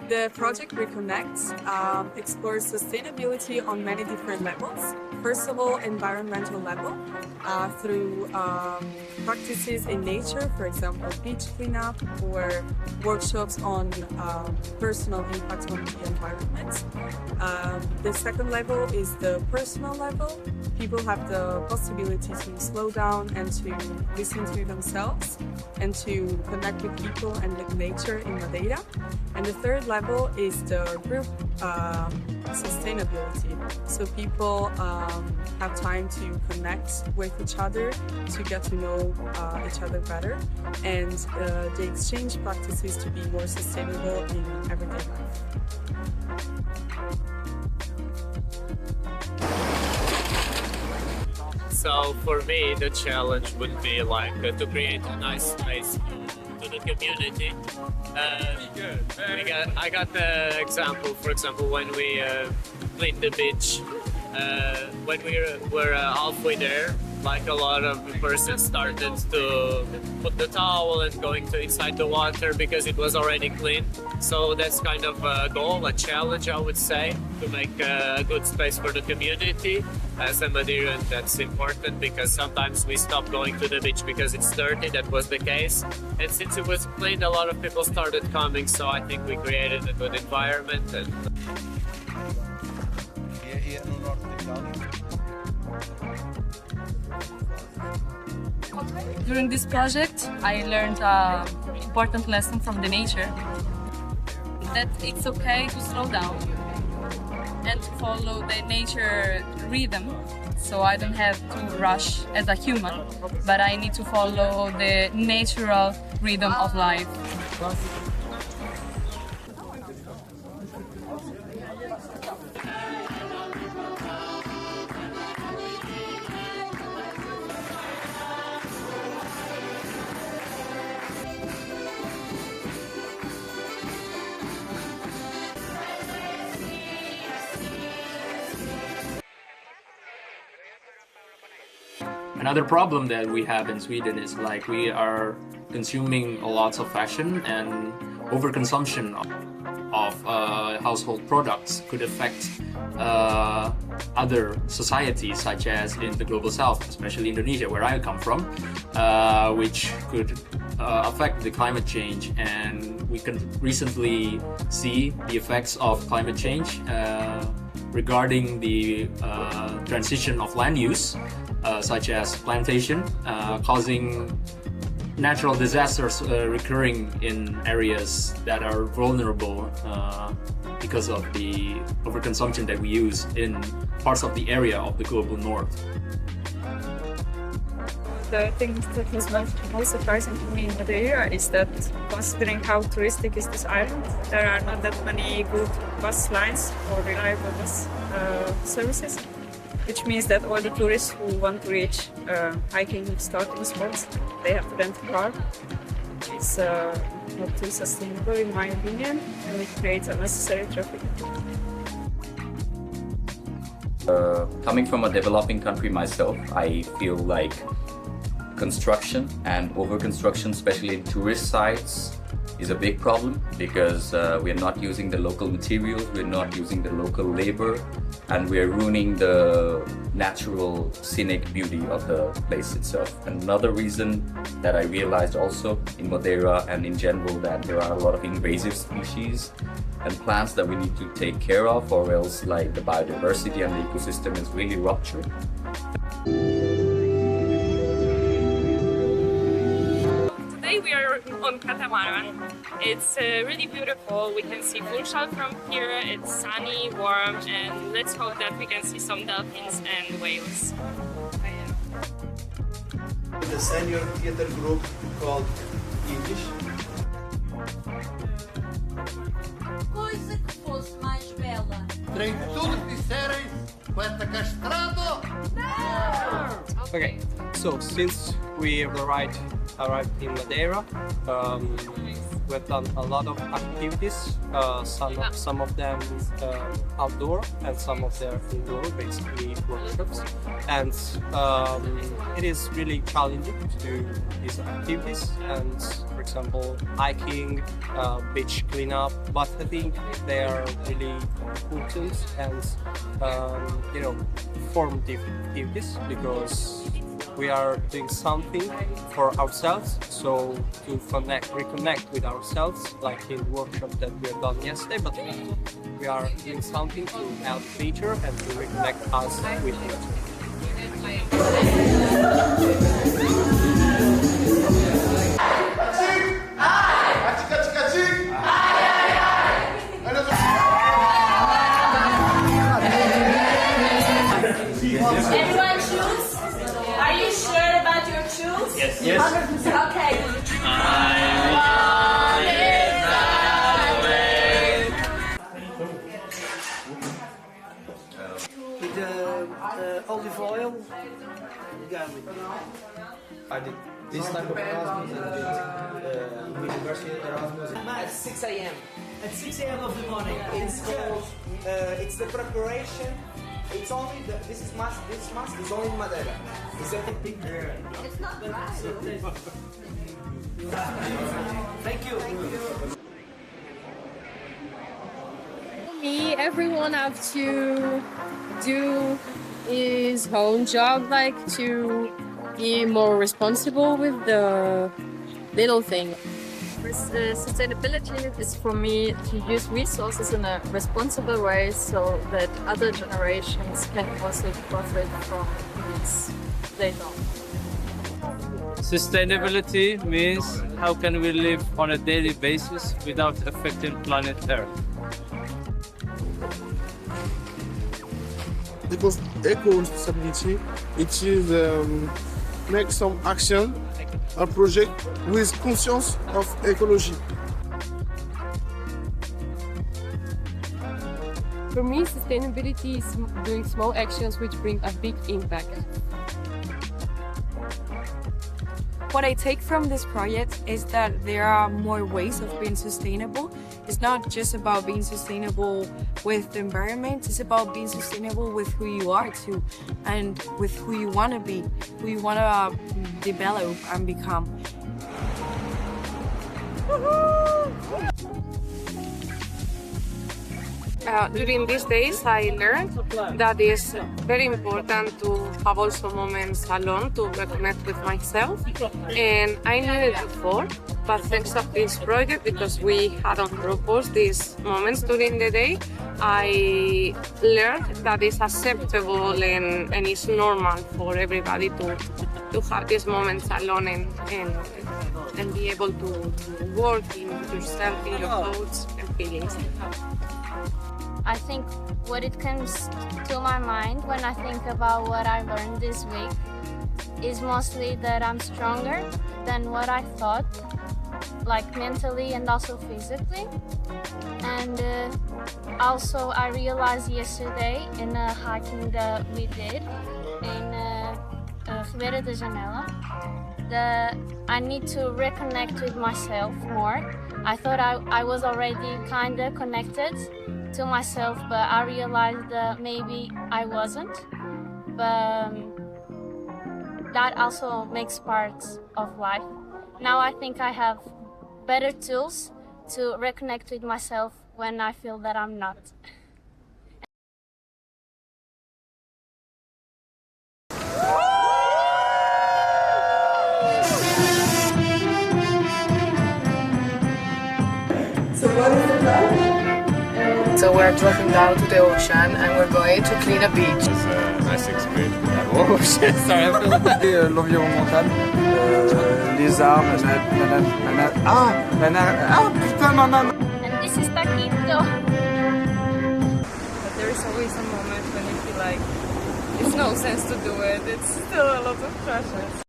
The project Reconnect explores sustainability on many different levels. First of all, environmental level, through practices in nature, for example, beach cleanup, or workshops on personal impact on the environment. The second level is the personal level. People have the possibility to slow down and to listen to themselves and to connect with people and with nature in Madeira. And the third level is the group sustainability. So people have time to connect with each other, to get to know each other better, and the exchange practices to be more sustainable in everyday life. So for me, the challenge would be like to create a nice space to the community. I got the example, for example, when we cleaned the beach, when we were halfway there, like a lot of persons started to put the towel and going to inside the water because it was already clean. So that's kind of a goal, a challenge, I would say, to make a good space for the community. As a Madeiran, that's important because sometimes we stop going to the beach because it's dirty. That was the case. And since it was clean, a lot of people started coming. So I think we created a good environment. And during this project, I learned an important lesson from the nature, that it's okay to slow down and to follow the nature rhythm. So I don't have to rush as a human, but I need to follow the natural rhythm of life. Another problem that we have in Sweden is like we are consuming a lot of fashion, and overconsumption of household products could affect other societies, such as in the global south, especially Indonesia, where I come from, which could affect the climate change. And we can recently see the effects of climate change regarding the transition of land use, such as plantation, causing natural disasters recurring in areas that are vulnerable because of the overconsumption that we use in parts of the area of the global north. The thing that was most surprising to me in Madeira is that, considering how touristic is this island, there are not that many good bus lines or reliable bus services, which means that all the tourists who want to reach hiking starting spots, they have to rent a car. It's not too sustainable in my opinion, and it creates unnecessary traffic. Coming from a developing country myself, I feel like construction and over-construction, especially in tourist sites, is a big problem because we're not using the local materials, we're not using the local labor, and we're ruining the natural scenic beauty of the place itself. Another reason that I realized also in Madeira and in general, that there are a lot of invasive species and plants that we need to take care of, or else like the biodiversity and the ecosystem is really ruptured. Today we are on catamaran. It's really beautiful. We can see Funchal from here. It's sunny, warm, and let's hope that we can see some dolphins and whales. The senior theater group called English. Coisa que fosse mais bela. Trem tudo que disserem, poeta castrado. Okay, so since we arrived in Madeira, we've done a lot of activities, some of them outdoor and some of them indoor, basically workshops. and it is really challenging to do these activities, and for example hiking, beach cleanup, but I think they are really important and formative activities, because we are doing something for ourselves, so to reconnect with ourselves, like in the workshop that we have done yesterday, but we are doing something to help nature and to reconnect us with nature. Everyone choose? Are you sure about your choose? Yes. Yes. Okay. With olive oil, garlic. I did this type of Erasmus and University Erasmus. At 6 a.m. At 6 a.m. of the morning. It's called, it's the preparation. It's only this mask is only in Madeira. It's a big It's not dry. Thank you. For me, everyone have to do his own job, like to be more responsible with the little thing. Sustainability is for me to use resources in a responsible way so that other generations can also profit from this later on. Sustainability means how can we live on a daily basis without affecting planet Earth. Because eco-responsibility, it is make some action, a project with conscience of ecology. For me, sustainability is doing small actions which bring a big impact. What I take from this project is that there are more ways of being sustainable. It's not just about being sustainable with the environment, it's about being sustainable with who you are too, and with who you want to be, who you want to develop and become. During these days, I learned that it's very important to have also moments alone to reconnect with myself. And I knew it before, but thanks to this project, because we had on purpose these moments during the day, I learned that it's acceptable and it's normal for everybody to have these moments alone and be able to work in yourself, in your thoughts and feelings. I think what it comes to my mind when I think about what I learned this week is mostly that I'm stronger than what I thought, like mentally and also physically. And also I realized yesterday in a hiking that we did in Ribeira da Janela that I need to reconnect with myself more. I thought I was already kind of connected to myself, but I realized that maybe I wasn't. But that also makes part of life. Now I think I have better tools to reconnect with myself when I feel that I'm not. So what is the plan? So we're dropping down to the ocean and we're going to clean a beach. It's a nice experience. Oh shit, sorry, I feel L'environnemental, les arbres, And this is Taquito. But there is always a moment when you feel like it's no sense to do it. It's still a lot of pressure.